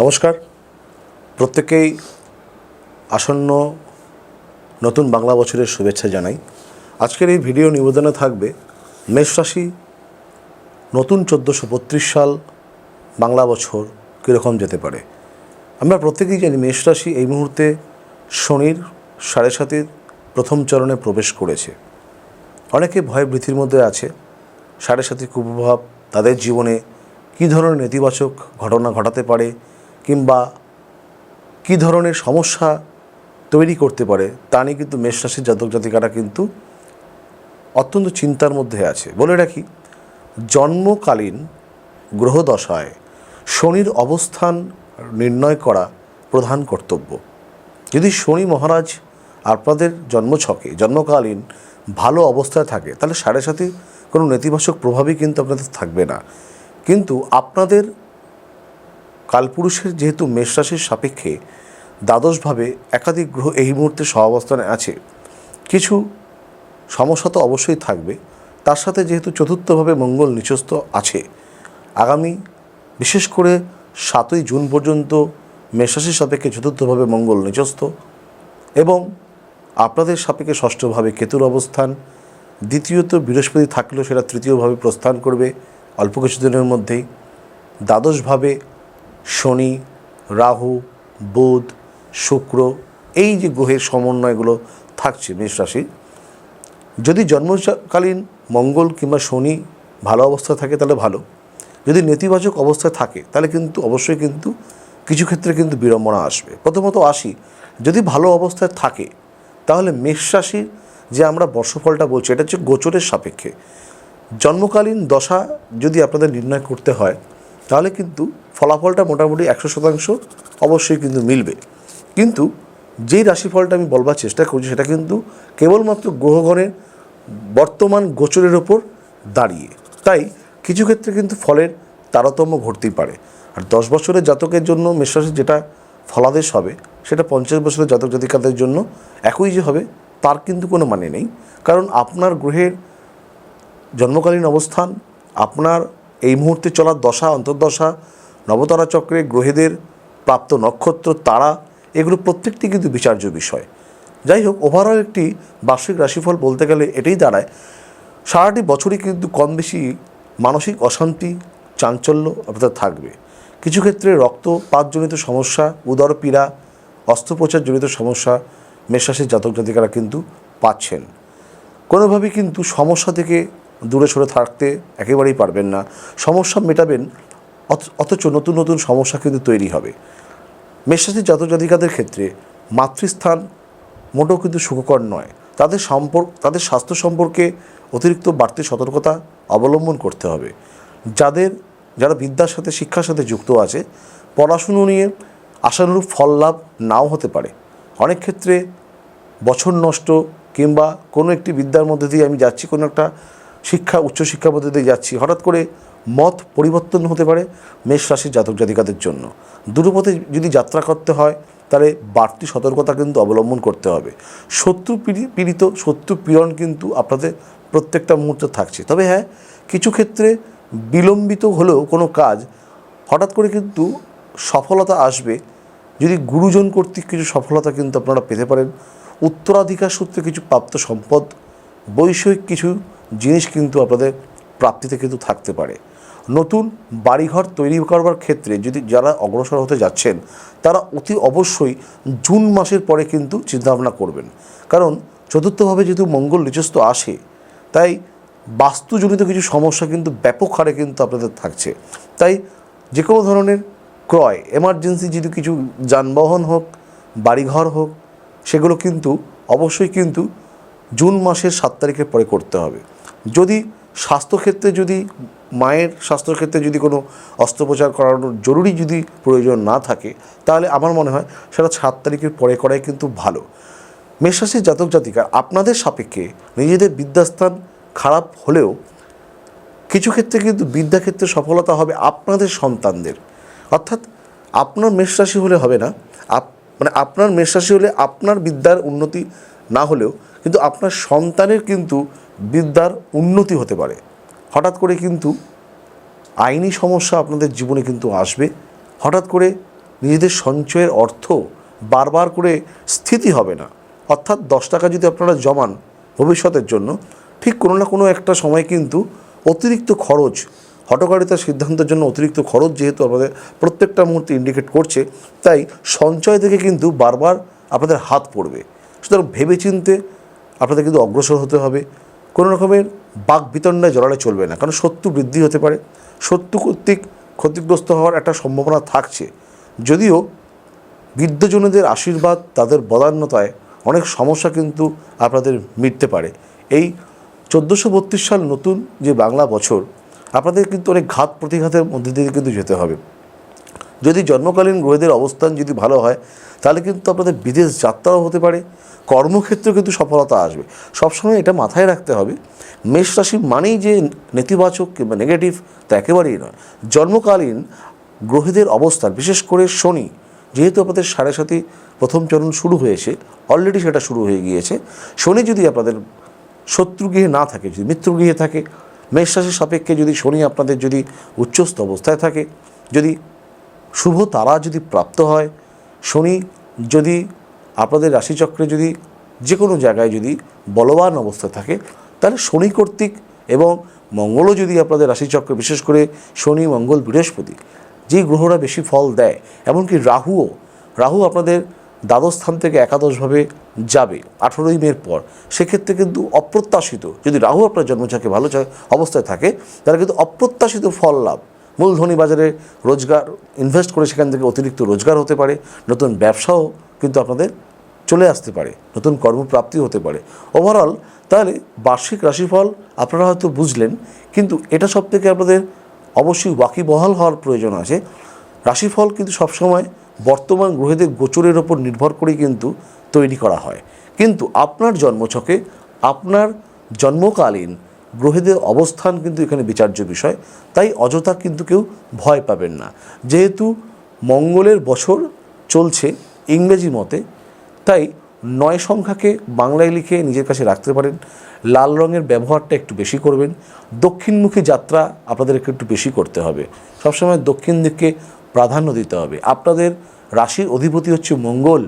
নমস্কার, প্রত্যেকেই আসন্ন নতুন বাংলা বছরের শুভেচ্ছা জানাই। আজকের এই ভিডিও নিবেদনে থাকবে মেষ রাশি নতুন 1432 সাল বাংলা বছর কীরকম যেতে পারে। আমরা প্রত্যেকেই জানি মেষ রাশি এই মুহূর্তে শনির 7.5 প্রথম চরণে প্রবেশ করেছে। অনেকে ভয় ভীতির মধ্যে আছে। 7.5 কুপ্রভাব তাদের জীবনে কী ধরনের নেতিবাচক ঘটনা ঘটাতে পারে কিংবা কী ধরনের সমস্যা তৈরি করতে পারে তা নিয়ে কিন্তু মেষ রাশির জাতক জাতিকারা কিন্তু অত্যন্ত চিন্তার মধ্যে আছে। বলে রাখি, জন্মকালীন গ্রহদশায় শনির অবস্থান নির্ণয় করা প্রধান কর্তব্য। যদি শনি মহারাজ আপনাদের জন্মছকে জন্মকালীন ভালো অবস্থায় থাকে তাহলে 7.5 কোনো নেতিবাচক প্রভাবই কিন্তু আপনাদের থাকবে না। কিন্তু আপনাদের কালপুরুষের যেহেতু মেষ রাশির সাপেক্ষে দ্বাদশভাবে একাধিক গ্রহ এই মুহূর্তে সহাবস্থানে আছে, কিছু সমস্যা তো অবশ্যই থাকবে। তার সাথে যেহেতু চতুর্থভাবে মঙ্গল নিচস্থ আছে, আগামী বিশেষ করে 7ই জুন পর্যন্ত মেষ রাশির সাপেক্ষে চতুর্থভাবে মঙ্গল নিচস্থ এবং আপনাদের সাপেক্ষে ষষ্ঠভাবে কেতুর অবস্থান, দ্বিতীয়ত বৃহস্পতি থাকলেও সেটা তৃতীয়ভাবে প্রস্থান করবে অল্প কিছুদিনের মধ্যেই। দ্বাদশভাবে শনি, রাহু, বুধ, শুক্র, এই যে গ্রহের সমন্বয়গুলো থাকছে মেষ রাশি, যদি জন্মকালীন মঙ্গল কিংবা শনি ভালো অবস্থায় থাকে তাহলে ভালো, যদি নেতিবাচক অবস্থায় থাকে তাহলে কিন্তু অবশ্যই কিন্তু কিছু ক্ষেত্রে কিন্তু বিড়ম্বনা আসবে। প্রথমত আসি, যদি ভালো অবস্থায় থাকে তাহলে মেষ রাশির যে আমরা বর্ষফলটা বলছি এটা হচ্ছে গোচরের সাপেক্ষে। জন্মকালীন দশা যদি আপনাদের নির্ণয় করতে হয় তাহলে কিন্তু ফলাফলটা মোটামুটি 100% অবশ্যই কিন্তু মিলবে। কিন্তু যেই রাশিফলটা আমি বলবার চেষ্টা করছি সেটা কিন্তু কেবলমাত্র গ্রহগণের বর্তমান গোচরের ওপর দাঁড়িয়ে, তাই কিছু ক্ষেত্রে কিন্তু ফলের তারতম্য ঘটতেই পারে। আর 10 বছরের জাতকের জন্য মেষ রাশির যেটা ফলাদেশ হবে সেটা 50 বছরের জাতক জাতিকাদের জন্য একই যে হবে তার কিন্তু কোনো মানে নেই। কারণ আপনার গ্রহের জন্মকালীন অবস্থান, আপনার এই মুহূর্তে চলার দশা অন্তর্দশা, নবতারা চক্রে গ্রহেদের প্রাপ্ত নক্ষত্র, তারা, এগুলো প্রত্যেকটি কিন্তু বিচার্য বিষয়। যাই হোক, ওভারঅল একটি বার্ষিক রাশিফল বলতে গেলে এটাই দাঁড়ায় সারাটি বছরই কিন্তু কম বেশি মানসিক অশান্তি, চাঞ্চল্য আপনাদের থাকবে। কিছু ক্ষেত্রে রক্তপাতজনিত সমস্যা, উদর পীড়া, অস্ত্রোপচারজনিত সমস্যা মেষ রাশির জাতক জাতিকারা কিন্তু পাচ্ছেন। কোনোভাবেই কিন্তু সমস্যা থেকে দূরে সরে থাকতে একেবারেই পারবেন না। সমস্যা মেটাবেন অথচ নতুন নতুন সমস্যা কিন্তু তৈরি হবে। মেষ রাশির জাতক জাতিকাদের ক্ষেত্রে মাতৃস্থান মোটেও কিন্তু সুখকর নয়। তাদের স্বাস্থ্য সম্পর্কে অতিরিক্ত বাড়তি সতর্কতা অবলম্বন করতে হবে। যারা বিদ্যার সাথে শিক্ষার সাথে যুক্ত আছে, পড়াশুনো নিয়ে আশানুরূপ ফল লাভ নাও হতে পারে। অনেক ক্ষেত্রে বছর নষ্ট কিংবা কোনো একটি বিদ্যার মধ্যে দিয়ে আমি যাচ্ছি, কোনো একটা উচ্চশিক্ষার মধ্যে দিয়ে যাচ্ছি, হঠাৎ করে মত পরিবর্তন হতে পারে মেষ রাশির জাতক জাতিকাদের জন্য। দূরপথে যদি যাত্রা করতে হয় তাহলে বাড়তি সতর্কতা কিন্তু অবলম্বন করতে হবে। শত্রু পীড়ন কিন্তু আপনাদের প্রত্যেকটা মুহূর্তে থাকছে। তবে হ্যাঁ, কিছু ক্ষেত্রে বিলম্বিত হলেও কোনো কাজ হঠাৎ করে কিন্তু সফলতা আসবে। যদি গুরুজন কর্তৃক কিছু সফলতা কিন্তু আপনারা পেতে পারেন। উত্তরাধিকার সূত্রে কিছু প্রাপ্ত সম্পদ, বৈষয়িক কিছু জিনিস কিন্তু আপনাদের প্রাপ্তিতে কিন্তু থাকতে পারে। নতুন বাড়িঘর তৈরি করবার ক্ষেত্রে যদি যারা অগ্রসর হতে যাচ্ছেন তারা অতি অবশ্যই জুন মাসের পরে কিন্তু চিন্তাভাবনা করবেন। কারণ চতুর্থভাবে যেহেতু মঙ্গল নিচস্থ আসে, তাই বাস্তুজনিত কিছু সমস্যা কিন্তু ব্যাপক হারে কিন্তু আপনাদের থাকছে। তাই যে কোনো ধরনের ক্রয়, এমার্জেন্সি যদি কিছু যানবাহন হোক, বাড়িঘর হোক, সেগুলো কিন্তু অবশ্যই কিন্তু জুন মাসের 7 তারিখের পরে করতে হবে। যদি স্বাস্থ্যক্ষেত্রে যদি মায়ের স্বাস্থ্যক্ষেত্রে যদি কোনো অস্ত্রোপচার করানোর জরুরি যদি প্রয়োজন না থাকে তাহলে আমার মনে হয় সেটা 7 তারিখের পরে করাই কিন্তু ভালো। মেষ রাশির জাতক জাতিকা আপনাদের সাপেক্ষে নিজেদের বিদ্যাস্থান খারাপ হলেও কিছু ক্ষেত্রে কিন্তু বিদ্যাক্ষেত্রে সফলতা হবে আপনাদের সন্তানদের। অর্থাৎ আপনার মেষ রাশি হলে হবে না, আপনার মেষ রাশি হলে আপনার বিদ্যার উন্নতি না হলেও কিন্তু আপনার সন্তানের কিন্তু বিদ্যার উন্নতি হতে পারে। হঠাৎ করে কিন্তু আইনি সমস্যা আপনাদের জীবনে কিন্তু আসবে। হঠাৎ করে নিজেদের সঞ্চয়ের অর্থ বারবার করে স্থিতি হবে না। অর্থাৎ 10 টাকা যদি আপনারা জমান ভবিষ্যতের জন্য, ঠিক কোনো না কোনো একটা সময় কিন্তু অতিরিক্ত খরচ, হঠকারিতার সিদ্ধান্তের জন্য অতিরিক্ত খরচ যেহেতু আমাদের প্রত্যেকটা মুহূর্তে ইন্ডিকেট করছে, তাই সঞ্চয় থেকে কিন্তু বারবার আপনাদের হাত পড়বে। সুতরাং ভেবেচিন্তে আপনাদের কিন্তু অগ্রসর হতে হবে। কোনো রকমের বাক বিতণ্ডায় জড়ালে চলবে না, কারণ শত্রু বৃদ্ধি হতে পারে, শত্রু কর্তৃক ক্ষতিগ্রস্ত হওয়ার একটা সম্ভাবনা থাকছে। যদিও বৃদ্ধজনদের আশীর্বাদ, তাদের বদান্যতায় অনেক সমস্যা কিন্তু আপনাদের মিটতে পারে। এই 1432 সাল নতুন যে বাংলা বছর, আপনাদের কিন্তু অনেক ঘাত প্রতিঘাতের মধ্যে দিয়ে কিন্তু যেতে হবে। যদি জন্মকালীন গ্রহদের অবস্থান যদি ভালো হয়, তাহলে কিন্তু আপনাদের বিদেশ যাত্রাও হতে পারে, কর্মক্ষেত্রে কিন্তু সফলতা আসবে। সবসময় এটা মাথায় রাখতে হবে, মেষ রাশি মানেই যে নেতিবাচক কিংবা নেগেটিভ তা একেবারেই নয়। জন্মকালীন গ্রহদের অবস্থান, বিশেষ করে শনি, যেহেতু আপনাদের 7.5 প্রথম চরণ শুরু হয়েছে, অলরেডি সেটা শুরু হয়ে গিয়েছে। শনি যদি আপনাদের শত্রুগৃহে না থাকে, যদি মিত্রগৃহে থাকে, মেষ রাশির সাপেক্ষে যদি শনি আপনাদের যদি উচ্চস্থ অবস্থায় থাকে, যদি শুভ তারা যদি প্রাপ্ত হয়, শনি যদি আপনাদের রাশিচক্রে যদি যে কোনো জায়গায় যদি বলবান অবস্থায় থাকে, তাহলে শনি কর্তৃক এবং মঙ্গলও যদি আপনাদের রাশিচক্রে, বিশেষ করে শনি, মঙ্গল, বৃহস্পতি, যেই গ্রহরা বেশি ফল দেয়, এমনকি রাহু আপনাদের দ্বাদশ স্থান থেকে একাদশভাবে যাবে 18ই মের পর। সেক্ষেত্রে কিন্তু অপ্রত্যাশিত, যদি রাহু আপনার জন্মছকে ভালো অবস্থায় থাকে, তাহলে কিন্তু অপ্রত্যাশিত ফল লাভ, মূলধনী বাজারে রোজগার, ইনভেস্ট করে সেখান থেকে অতিরিক্ত রোজগার হতে পারে, নতুন ব্যবসাও কিন্তু আপনাদের চলে আসতে পারে, নতুন কর্মপ্রাপ্তি হতে পারে। ওভারঅল তাহলে বার্ষিক রাশিফল আপনারা হয়তো বুঝলেন, কিন্তু এটা সব থেকে আপনাদের অবশ্যই ওয়াকিবহাল হওয়ার প্রয়োজন আছে। রাশিফল কিন্তু সবসময় বর্তমান গ্রহদের গোচরের ওপর নির্ভর করেই কিন্তু তৈরি করা হয়, কিন্তু আপনার জন্মছকে আপনার জন্মকালীন গ্রহদের অবস্থান কিন্তু এখানে বিচার্য বিষয়। তাই অযথা কিন্তু কেউ ভয় পাবেন না। যেহেতু মঙ্গলের বছর চলছে ইংরেজি মতে, তাই 9 সংখ্যাকে বাংলায় লিখে নিজের কাছে রাখতে পারেন। লাল রঙের ব্যবহারটা একটু বেশি করবেন। দক্ষিণমুখী যাত্রা আপনাদেরকে একটু বেশি করতে হবে, সবসময় দক্ষিণ দিককে প্রাধান্য দিতে হবে। আপনাদের রাশির অধিপতি হচ্ছে মঙ্গল,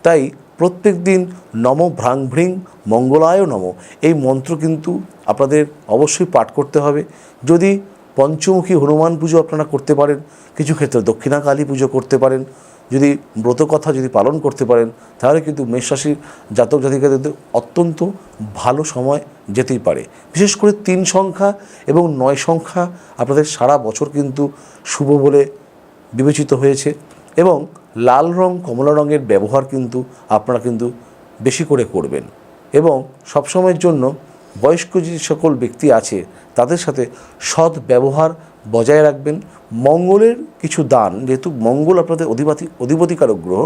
তাই প্রত্যেক দিন নম ভ্রাং ভ্রিং মঙ্গলায় নম এই মন্ত্র কিন্তু আপনাদের অবশ্যই পাঠ করতে হবে। যদি পঞ্চমুখী হনুমান পুজো আপনারা করতে পারেন, কিছু ক্ষেত্রে দক্ষিণা কালী পুজো করতে পারেন, যদি ব্রতকথা যদি পালন করতে পারেন, তাহলে কিন্তু মেষ রাশির জাতক জাতিকাদের অত্যন্ত ভালো সময় যেতেই পারে। বিশেষ করে 3 সংখ্যা এবং 9 সংখ্যা আপনাদের সারা বছর কিন্তু শুভ বলে বিবেচিত হয়েছে। এবং লাল রং, কমলা রঙের ব্যবহার কিন্তু আপনারা কিন্তু বেশি করে করবেন। এবং সবসময়ের জন্য বয়স্ক যে সকল ব্যক্তি আছে তাদের সাথে সৎ ব্যবহার বজায় রাখবেন। মঙ্গলের কিছু দান, যেহেতু মঙ্গল আপনাদের অধিপতিকারক গ্রহ,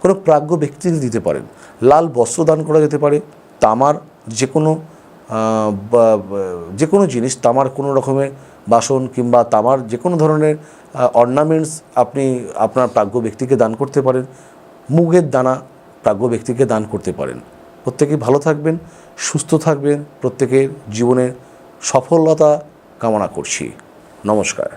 কোনো প্রাজ্ঞ ব্যক্তিকে দিতে পারেন। লাল বস্ত্র দান করা যেতে পারে, তামার যে কোনো জিনিস, তামার কোনো রকমের বাসন কিংবা তামার যে কোনো ধরনের অর্নামেন্টস আপনি আপনার প্রাজ্ঞ ব্যক্তিকে দান করতে পারেন। মুগের দানা প্রাজ্ঞ ব্যক্তিকে দান করতে পারেন। প্রত্যেকেই ভালো থাকবেন, সুস্থ থাকবেন, প্রত্যেকের জীবনের সফলতা কামনা করছি। নমস্কার।